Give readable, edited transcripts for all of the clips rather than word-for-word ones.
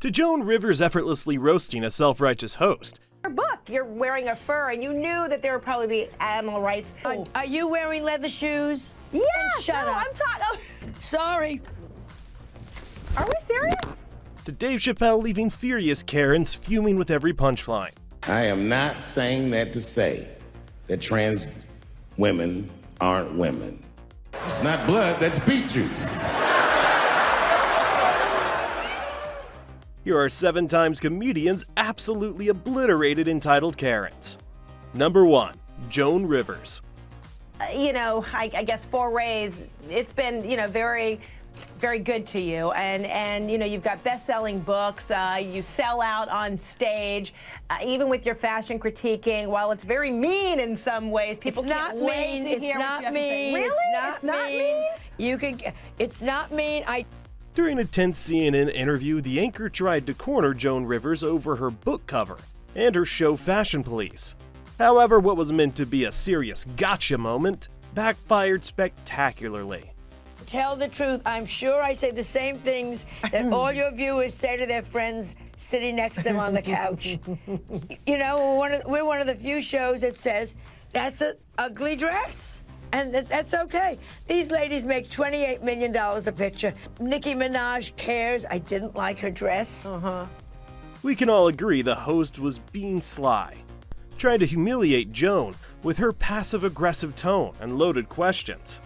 To Joan Rivers effortlessly roasting a self-righteous host. Your book, you're wearing a fur, and you knew that there would probably be animal rights. Are you wearing leather shoes? Yeah, shut up. I'm talking. Sorry. Are we serious? To Dave Chappelle leaving furious Karens fuming with every punchline. I am not saying that to say that trans women aren't women. It's not blood, that's beet juice. Here are 7 times comedians absolutely obliterated entitled Karens. Number 1, Joan Rivers. I guess forays, it's been, very, very good to you. And you've got best-selling books. You sell out on stage, even with your fashion critiquing. While it's very mean in some ways, people can't wait to hear what you have to say. Really? It's not mean? It's not mean. During a tense CNN interview, the anchor tried to corner Joan Rivers over her book cover and her show Fashion Police. However, what was meant to be a serious gotcha moment backfired spectacularly. Tell the truth. I'm sure I say the same things that all your viewers say to their friends sitting next to them on the couch. We're one of the few shows that says, that's an ugly dress. And that's okay. These ladies make $28 million a picture. Nicki Minaj cares. I didn't like her dress. We can all agree the host was being sly, trying to humiliate Joan with her passive-aggressive tone and loaded questions.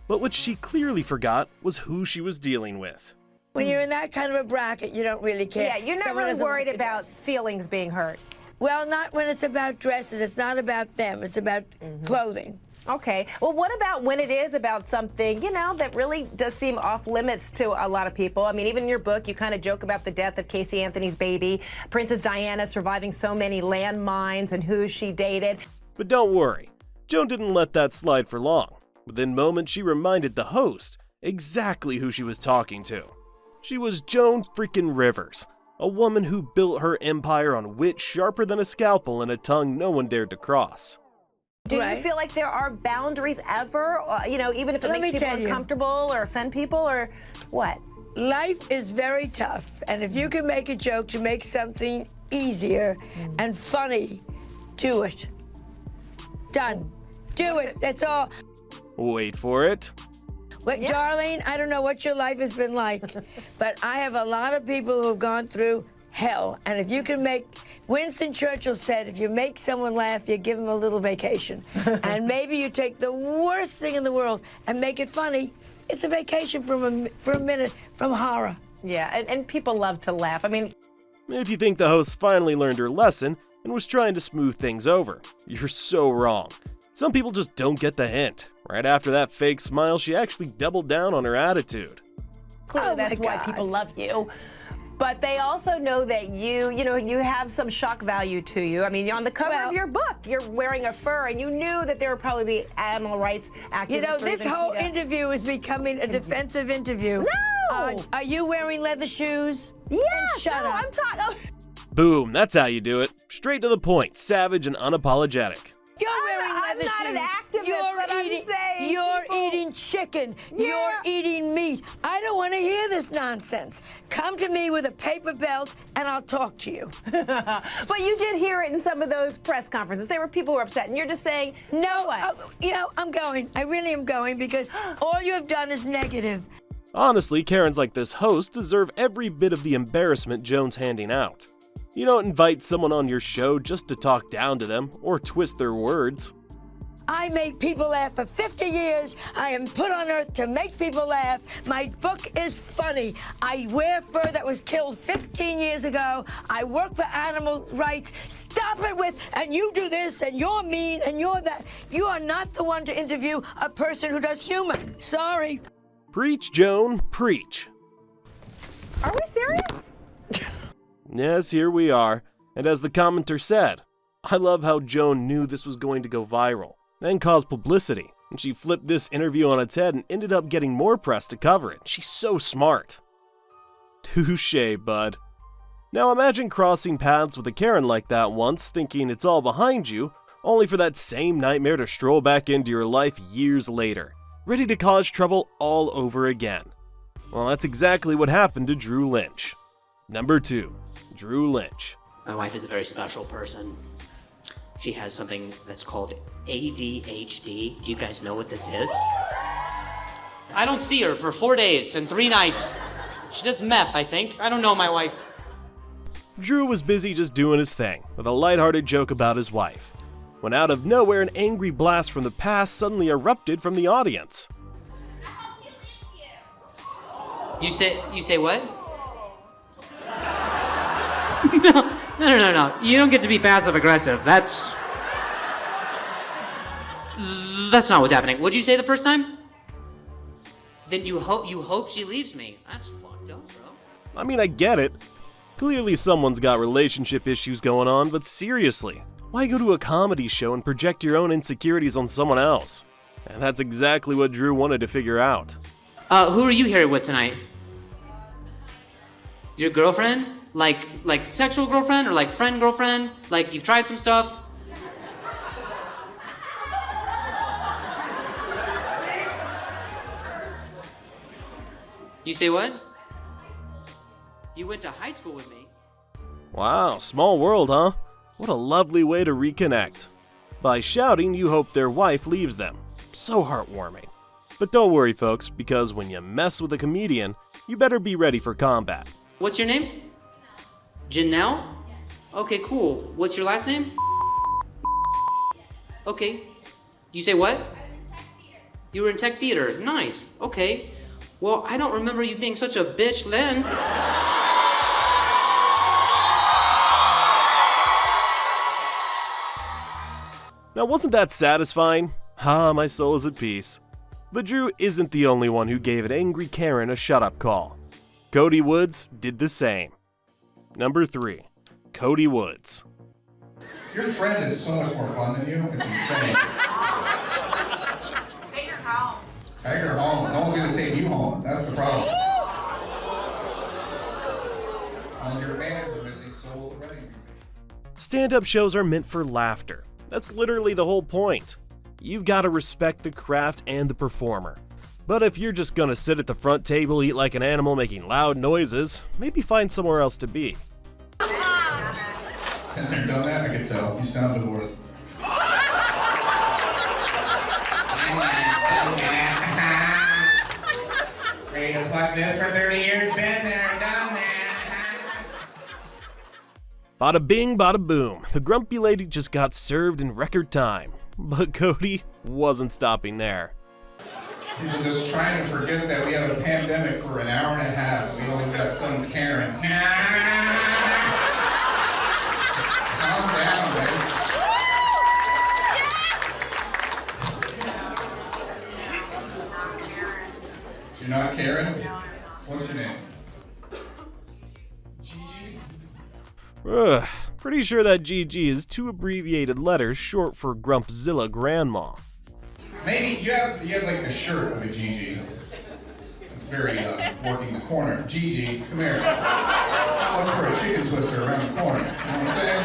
But what she clearly forgot was who she was dealing with. When you're in that kind of a bracket, you don't really care. Yeah, you're not Someone really doesn't worried like about dress. feelings being hurt. Well, not when it's about dresses. It's not about them. It's about clothing. Okay. Well, what about when it is about something, that really does seem off limits to a lot of people? I mean, even in your book, you kind of joke about the death of Casey Anthony's baby, Princess Diana surviving so many landmines, and who she dated. But don't worry, Joan didn't let that slide for long. Within moments, she reminded the host exactly who she was talking to. She was Joan freaking Rivers, a woman who built her empire on wit sharper than a scalpel and a tongue no one dared to cross. Do you feel like there are boundaries ever, even if it makes people uncomfortable or offend people, or what? Life is very tough, and if you can make a joke to make something easier and funny, do it. Done. Do it. That's all. Wait for it. Wait, Darlene, I don't know what your life has been like, but I have a lot of people who have gone through hell, and if you can make... Winston Churchill said, if you make someone laugh, you give them a little vacation. And maybe you take the worst thing in the world and make it funny. It's a vacation for a minute from horror. Yeah, and people love to laugh. I mean... If you think the host finally learned her lesson and was trying to smooth things over, you're so wrong. Some people just don't get the hint. Right after that fake smile, she actually doubled down on her attitude. Clearly, that's why people love you. But they also know that you have some shock value to you. I mean, on the cover of your book, you're wearing a fur, and you knew that there would probably be animal rights activists. This whole interview is becoming a defensive interview. No! Are you wearing leather shoes? Yeah, shut up. I'm talking. Boom, that's how you do it. Straight to the point, savage and unapologetic. You're wearing leather shoes. I'm not an activist, but I'm saying You're eating chicken. Yeah. You're eating meat. I don't want to hear this nonsense. Come to me with a paper belt, and I'll talk to you. But you did hear it in some of those press conferences. There were people who were upset, and you're just saying, no, I'm going. I really am going, because all you have done is negative. Honestly, Karens like this host deserve every bit of the embarrassment Joan's handing out. You don't invite someone on your show just to talk down to them or twist their words. I make people laugh for 50 years. I am put on earth to make people laugh. My book is funny. I wear fur that was killed 15 years ago. I work for animal rights. Stop it with, and you do this, and you're mean, and you're that. You are not the one to interview a person who does humor. Sorry. Preach, Joan, preach. Are we serious? Yes, here we are. And as the commenter said, I love how Joan knew this was going to go viral, then cause publicity, and she flipped this interview on its head and ended up getting more press to cover it. She's so smart. Touché, bud. Now imagine crossing paths with a Karen like that once, thinking it's all behind you, only for that same nightmare to stroll back into your life years later, ready to cause trouble all over again. Well, that's exactly what happened to Drew Lynch. Number 2. Drew Lynch. My wife is a very special person. She has something that's called ADHD. Do you guys know what this is? I don't see her for 4 days and 3 nights. She does meth, I think. I don't know my wife. Drew was busy just doing his thing, with a lighthearted joke about his wife, when out of nowhere an angry blast from the past suddenly erupted from the audience. You say what? No. You don't get to be passive aggressive. That's not what's happening. What'd you say the first time? Then you hope she leaves me. That's fucked up, bro. I mean, I get it. Clearly someone's got relationship issues going on, but seriously, why go to a comedy show and project your own insecurities on someone else? And that's exactly what Drew wanted to figure out. Who are you here with tonight? Your girlfriend? Like sexual girlfriend or like friend girlfriend? Like you've tried some stuff? You say what? You went to high school with me. Wow, small world, huh? What a lovely way to reconnect. By shouting, you hope their wife leaves them. So heartwarming. But don't worry, folks, because when you mess with a comedian, you better be ready for combat. What's your name? Janelle? Okay, cool. What's your last name? Okay. You say what? You were in tech theater. Nice. Okay. Well, I don't remember you being such a bitch then. Now, wasn't that satisfying? Ah, my soul is at peace. But Drew isn't the only one who gave an angry Karen a shut-up call. Cody Woods did the same. Number 3. Cody Woods. Your friend is so much more fun than you. It's insane. Take her home. Take her home. No one's gonna take you home. That's the problem. All your fans are missing, so will the wedding be. Stand-up shows are meant for laughter. That's literally the whole point. You've got to respect the craft and the performer. But if you're just gonna sit at the front table, eat like an animal, making loud noises, maybe find somewhere else to be. Has never done that? I can tell. You sound divorced. Ready to fuck this for 30 years? Been there, done that. Bada bing, bada boom. The grumpy lady just got served in record time. But Cody wasn't stopping there. People just trying to forget that we have a pandemic for an hour and a half. We only got some Karen. Calm down, guys. You're not Karen? What's your name? Gigi? Ugh, pretty sure that GG is 2 abbreviated letters short for Grumpzilla Grandma. Maybe you have like the shirt of a Gigi. It's very working the corner. Gigi, come here. Look for a chicken twister around the corner. You know what I'm saying?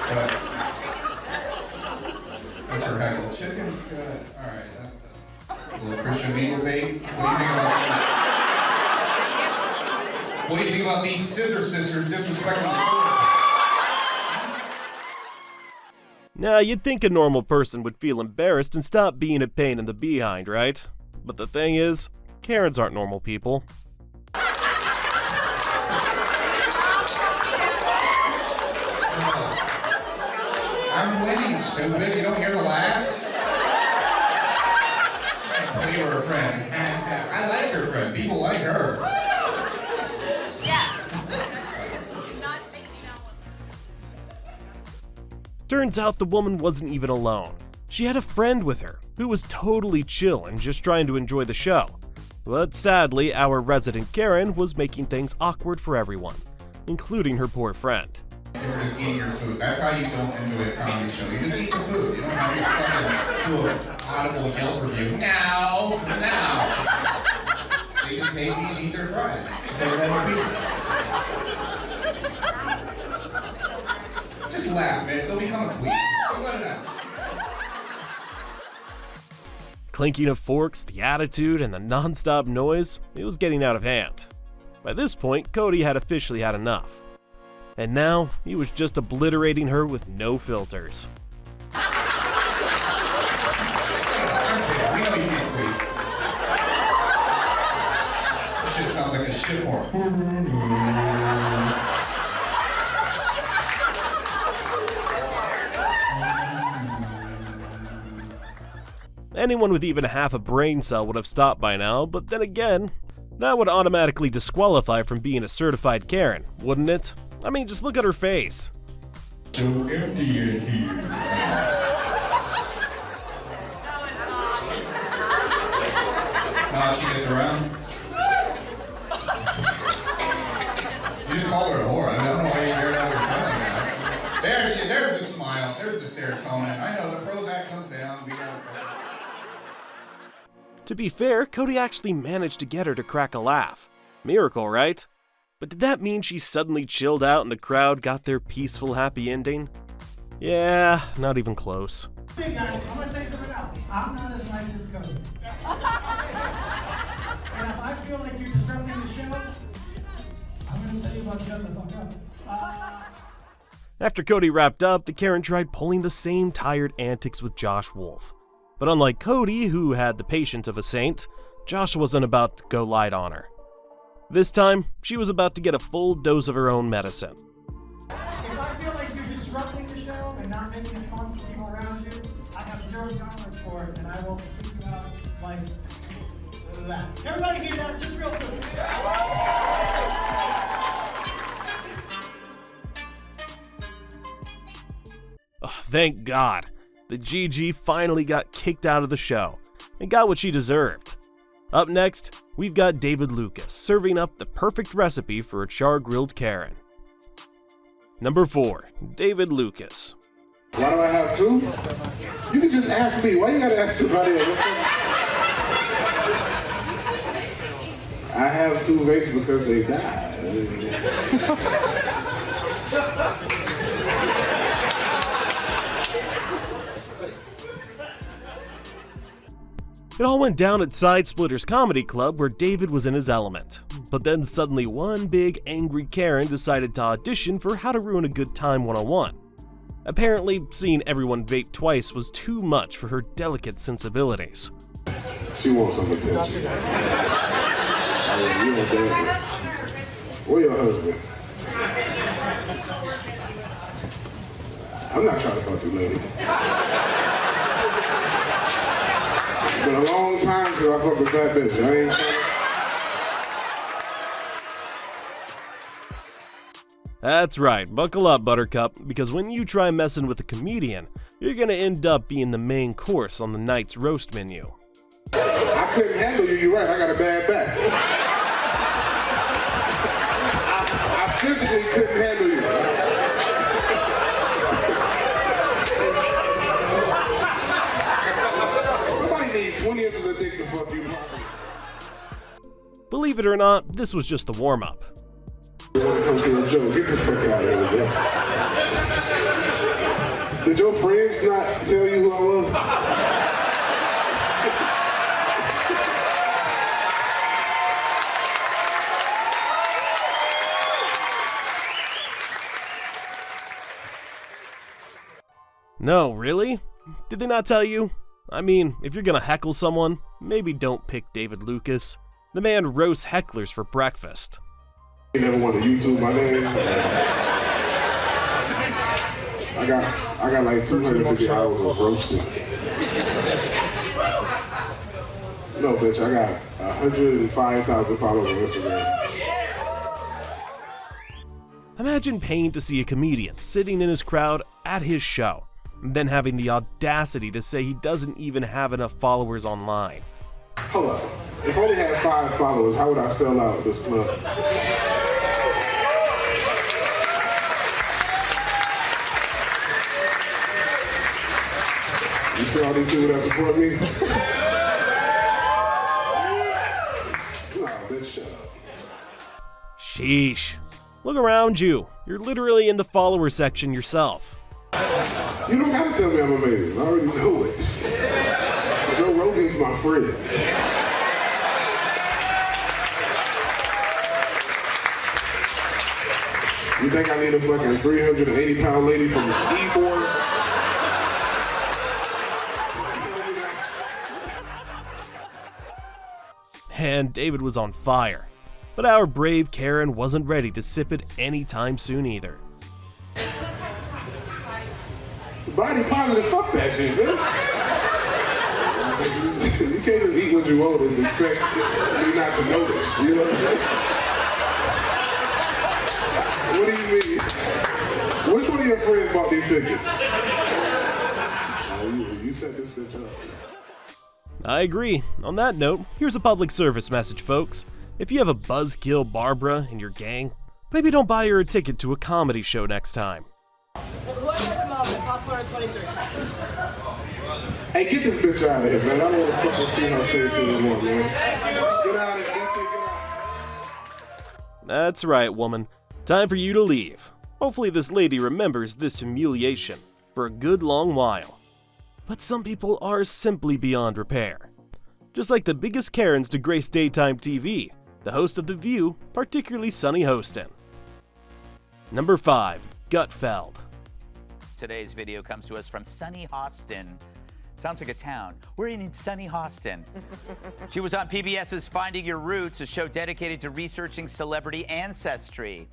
But what's her heckle? Chicken's good. All right, that's a little Christian Eagle bait. What do you think about these scissor sisters disrespecting the Lord? Now, you'd think a normal person would feel embarrassed and stop being a pain in the behind, right? But the thing is, Karens aren't normal people. I'm winning, stupid. You don't hear the laughs? I thought you were a friend. I like your friend. People like her. Yeah. Do not take me down with her. Turns out the woman wasn't even alone. She had a friend with her, who was totally chill and just trying to enjoy the show. But sadly, our resident Karen was making things awkward for everyone, including her poor friend. You were just eating your food. That's how you don't enjoy a comedy show. You just eat the food. You don't have to do an audible Yelp review. No. They just hate me and eat their fries. Say that to people. Just laugh, man. So become a queen. Just let it out. Clinking of forks, the attitude, and the non-stop noise, it was getting out of hand. By this point, Cody had officially had enough. And now, he was just obliterating her with no filters. We know you can't breathe. This shit sounds like a shit horn. Anyone with even half a brain cell would have stopped by now, but then again, that would automatically disqualify from being a certified Karen, wouldn't it? I mean, just look at her face. So empty in here. That's not how she gets around. You just call her a whore. I don't know why you hear that. There's the smile. There's the serotonin. I know the Prozac comes down. To be fair, Cody actually managed to get her to crack a laugh. Miracle, right? But did that mean she suddenly chilled out and the crowd got their peaceful, happy ending? Yeah, not even close. Hey guys, I'm gonna tell you something else. I'm not as nice as Cody. And if I feel like you're disrupting the show, I'm gonna tell you about shutting the fuck up. After Cody wrapped up, the Karen tried pulling the same tired antics with Josh Wolf. But unlike Cody, who had the patience of a saint, Josh wasn't about to go light on her. This time, she was about to get a full dose of her own medicine. If I feel like you're disrupting the show and not making it fun for people around you, I have zero tolerance for it, and I will freak you out like that. Everybody hear that? Just real quick. Oh, thank God. The GG finally got kicked out of the show and got what she deserved. Up next, we've got David Lucas serving up the perfect recipe for a char-grilled Karen. Number 4, David Lucas. Why do I have two? You can just ask me. Why you gotta ask somebody else? I have two vapes because they died. It all went down at Side Splitters Comedy Club where David was in his element. But then suddenly one big angry Karen decided to audition for How to Ruin a Good Time 101. Apparently, seeing everyone vape twice was too much for her delicate sensibilities. She wants some attention. I mean, you know, David. Where your husband? I'm not trying to fuck you, lady. It's been a long time since I fucked a fat bitch. I ain't trying. That's right, buckle up, Buttercup, because when you try messing with a comedian, you're gonna end up being the main course on the night's roast menu. I couldn't handle you, you're right, I got a bad back. I physically couldn't handle you. Somebody needs 20 inches of dick to fuck you properly. Believe it or not, this was just the warm-up. You want to come to a joke? Get the fuck out of here, bro. Did your friends not tell you who I was? No, really? Did they not tell you? I mean, if you're gonna heckle someone, maybe don't pick David Lucas. The man roasts hecklers for breakfast. You never want to YouTube my name? I got like 250 hours of roasting. No, bitch, I got 105,000 followers on Instagram. Imagine paying to see a comedian sitting in his crowd at his show, and then having the audacity to say he doesn't even have enough followers online. Hold up. If I only had 5 followers, how would I sell out this club? You see all these people that support me? Nah, bitch, shut up. Sheesh. Look around you. You're literally in the follower section yourself. You don't gotta tell me I'm amazing. I already know it. Joe Rogan's my friend. You think I need a fucking 380-pound lady from Ybor? And David was on fire. But our brave Karen wasn't ready to sip it anytime soon either. Body positive, fuck that shit, man. You can't just eat what you want and expect me not to notice, you know what I'm saying? What do you mean? Which one of your friends bought these tickets? You set this bitch up. I agree. On that note, here's a public service message, folks. If you have a buzzkill Barbara in your gang, maybe don't buy her a ticket to a comedy show next time. Hey, get this bitch out of here, man. I don't want to fucking see her face anymore, man. Get out of here, BT, get out. That's right, woman. Time for you to leave. Hopefully this lady remembers this humiliation for a good long while. But some people are simply beyond repair. Just like the biggest Karens to grace daytime TV, the host of The View, particularly Sunny Hostin. Number 5, Gutfeld. Today's video comes to us from Sunny Hostin. Sounds like a town. We're in sunny Hostin. She was on PBS's Finding Your Roots, a show dedicated to researching celebrity ancestry.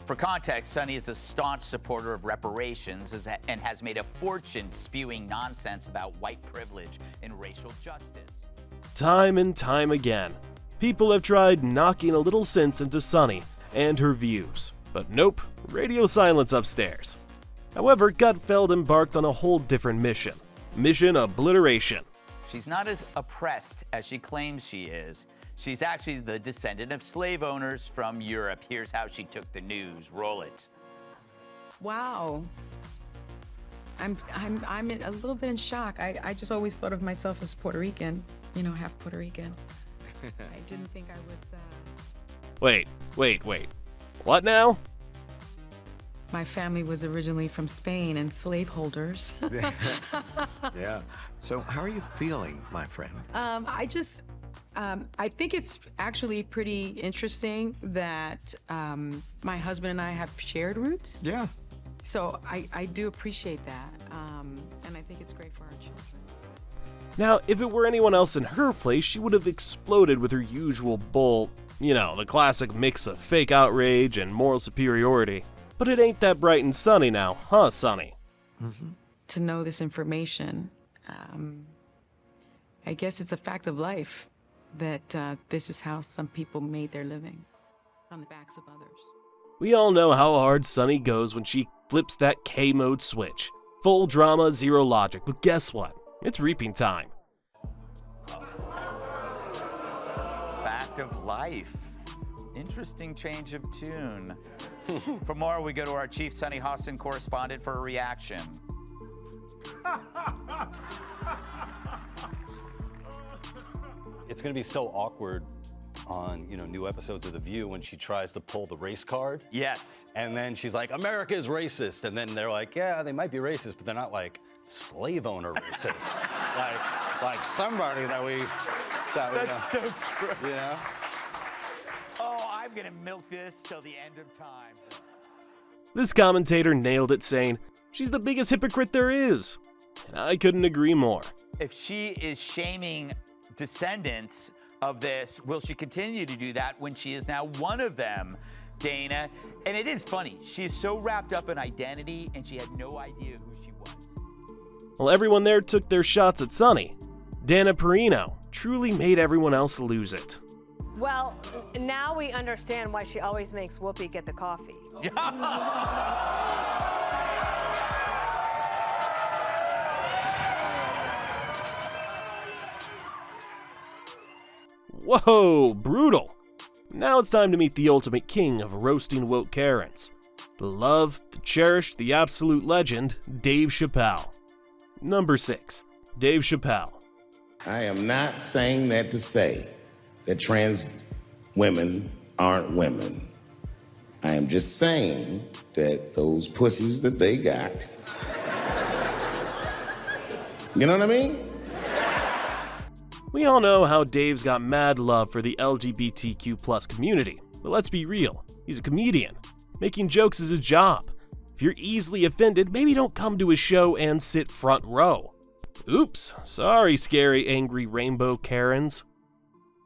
For context, Sunny is a staunch supporter of reparations and has made a fortune spewing nonsense about white privilege and racial justice. Time and time again, people have tried knocking a little sense into Sunny and her views. But nope, radio silence upstairs. However, Gutfeld embarked on a whole different mission. Mission obliteration. She's not as oppressed as she claims she is. She's actually the descendant of slave owners from Europe. Here's how she took the news. Roll it. Wow. I'm a little bit in shock. I just always thought of myself as Puerto Rican, half Puerto Rican. I didn't think I was, Wait. What now? My family was originally from Spain and slaveholders. Yeah. So how are you feeling, my friend? I think it's actually pretty interesting that my husband and I have shared roots. Yeah. So I do appreciate that. And I think it's great for our children. Now, if it were anyone else in her place, she would have exploded with her usual bull, the classic mix of fake outrage and moral superiority. But it ain't that bright and sunny now, huh, Sunny? Mm-hmm. To know this information, I guess it's a fact of life that this is how some people made their living, on the backs of others. We all know how hard Sunny goes when she flips that K-mode switch. Full drama, zero logic, but guess what? It's reaping time. Fact of life. Interesting change of tune. For more, we go to our chief Sunny Hostin correspondent for a reaction. It's going to be so awkward on, new episodes of The View when she tries to pull the race card. Yes. And then she's like, America is racist. And then they're like, yeah, they might be racist, but they're not like slave owner racist. like somebody that we... That's so true. Yeah. Oh, I'm going to milk this till the end of time. This commentator nailed it, saying, she's the biggest hypocrite there is. And I couldn't agree more. If she is shaming descendants of this, will she continue to do that when she is now one of them, Dana? And it is funny. She is so wrapped up in identity, and she had no idea who she was. Well, everyone there took their shots at Sunny. Dana Perino truly made everyone else lose it. Well, now we understand why she always makes Whoopi get the coffee. Whoa, brutal. Now it's time to meet the ultimate king of roasting woke Karens. The loved, the cherished, the absolute legend, Dave Chappelle. Number 6, Dave Chappelle. I am not saying that to say that trans women aren't women. I am just saying that those pussies that they got, you know what I mean? We all know how Dave's got mad love for the LGBTQ+ community, but let's be real, he's a comedian. Making jokes is his job. If you're easily offended, maybe don't come to his show and sit front row. Oops, sorry, scary, angry rainbow Karens.